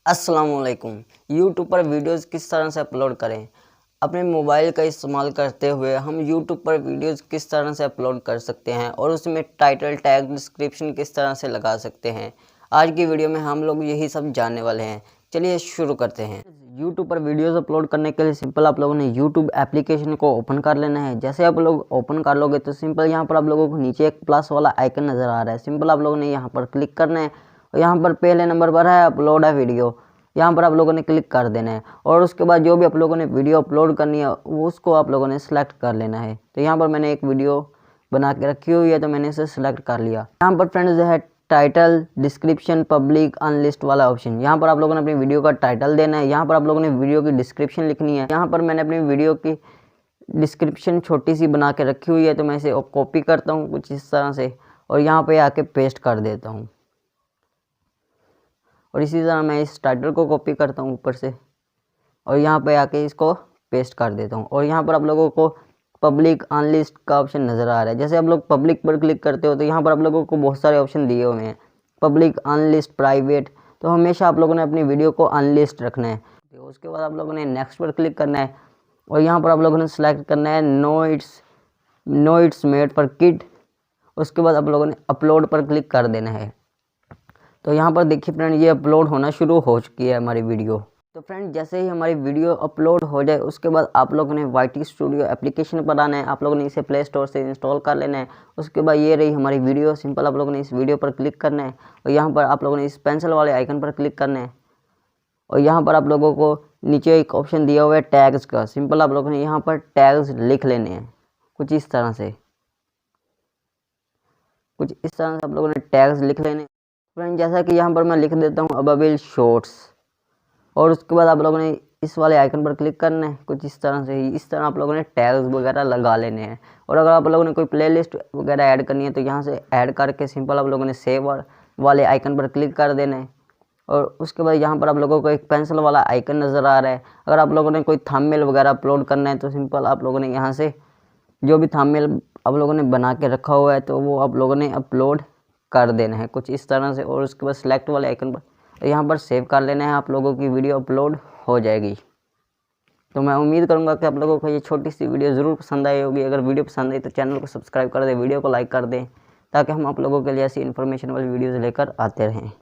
अस्सलामुअलैकुम। यूट्यूब पर वीडियोस किस तरह से अपलोड करें। अपने मोबाइल का इस्तेमाल करते हुए हम यूट्यूब पर वीडियोस किस तरह से अपलोड कर सकते हैं और उसमें टाइटल, टैग, डिस्क्रिप्शन किस तरह से लगा सकते हैं। आज की वीडियो में हम लोग यही सब जानने वाले हैं। चलिए शुरू करते हैं। यूट्यूब पर वीडियोस अपलोड करने के लिए सिंपल आप लोगों ने यूट्यूब एप्लीकेशन को ओपन कर लेना है। जैसे आप लोग ओपन कर लोगे तो सिंपल यहाँ पर आप लोगों को नीचे एक प्लस वाला आइकन नज़र आ रहा है। सिंपल आप लोगों ने यहाँ पर क्लिक करना है और यहाँ पर पहले नंबर पर है अपलोड है वीडियो, यहाँ पर आप लोगों ने क्लिक कर देना है और उसके बाद जो भी आप लोगों ने वीडियो अपलोड करनी है वो उसको आप लोगों ने सेलेक्ट कर लेना है। तो यहाँ पर मैंने एक वीडियो बना के रखी हुई है तो मैंने इसे सेलेक्ट कर लिया। यहाँ पर फ्रेंड्स जो है टाइटल, डिस्क्रिप्शन, पब्लिक, अनलिस्ट वाला ऑप्शन, यहाँ पर आप लोगों ने अपनी वीडियो का टाइटल देना है। यहाँ पर आप लोगों ने वीडियो की डिस्क्रिप्शन लिखनी है। यहाँ पर मैंने अपनी वीडियो की डिस्क्रिप्शन छोटी सी बना के रखी हुई है तो मैं इसे कॉपी करता हूँ कुछ इस तरह से और यहाँ पे आके पेस्ट कर देता हूँ और इसी तरह मैं इस टाइटल को कॉपी करता हूँ ऊपर से और यहाँ पे आके इसको पेस्ट कर देता हूँ। और यहाँ पर आप लोगों को पब्लिक, अनलिस्ट का ऑप्शन नज़र आ रहा है। जैसे आप लोग पब्लिक पर क्लिक करते हो तो यहाँ पर आप लोगों को बहुत सारे ऑप्शन दिए हुए हैं, पब्लिक, अनलिस्ट, प्राइवेट। तो हमेशा आप लोगों ने अपनी वीडियो को अनलिस्ट रखना है। तो उसके बाद आप लोगों ने नेक्स्ट पर क्लिक करना है और यहाँ पर आप लोगों ने सेलेक्ट करना है no it's made for kid. उसके बाद आप लोगों ने अपलोड पर क्लिक कर देना है। तो यहाँ पर देखिए फ्रेंड ये अपलोड होना शुरू हो चुकी है हमारी वीडियो। तो फ्रेंड जैसे ही हमारी वीडियो अपलोड हो जाए उसके बाद आप लोगों ने YT स्टूडियो एप्लीकेशन पर आना है। आप लोगों ने इसे प्ले स्टोर से इंस्टॉल कर लेना है। उसके बाद ये रही हमारी वीडियो। सिंपल आप लोगों ने इस वीडियो पर क्लिक करना है और यहाँ पर आप लोगों ने इस पेंसिल वाले आइकन पर क्लिक करना है और यहाँ पर आप लोगों को नीचे एक ऑप्शन दिया हुआ है टैग्स का। सिंपल आप लोगों ने यहाँ पर टैग्स लिख लेने हैं कुछ इस तरह से आप लोगों ने टैग्स लिख लेने। फ्रेंड जैसा कि यहाँ पर मैं लिख देता हूँ अबेबल शॉर्ट्स और उसके बाद आप लोगों ने इस वाले आइकन पर क्लिक करना है कुछ इस तरह से। इस तरह आप लोगों ने टैग्स वगैरह लगा लेने हैं। और अगर आप लोगों ने कोई प्लेलिस्ट वगैरह ऐड करनी है तो यहाँ से ऐड करके सिंपल आप लोगों ने सेव वाले आइकन पर क्लिक कर देना है। और उसके बाद यहाँ पर आप लोगों को एक पेंसिल वाला आइकन नज़र आ रहा है। अगर आप लोगों ने कोई थंबनेल वगैरह अपलोड करना है तो सिंपल आप लोगों ने यहाँ से जो भी थंबनेल आप लोगों ने बना के रखा हुआ है तो वो आप लोगों ने अपलोड कर देना है कुछ इस तरह से। और उसके बाद सेलेक्ट वाले आइकन पर यहाँ पर सेव कर लेना है। आप लोगों की वीडियो अपलोड हो जाएगी। तो मैं उम्मीद करूँगा कि आप लोगों को ये छोटी सी वीडियो ज़रूर पसंद आई होगी। अगर वीडियो पसंद आई तो चैनल को सब्सक्राइब कर दें, वीडियो को लाइक कर दें ताकि हम आप लोगों के लिए ऐसी इन्फॉर्मेशन वाली वीडियोज़ लेकर आते रहें।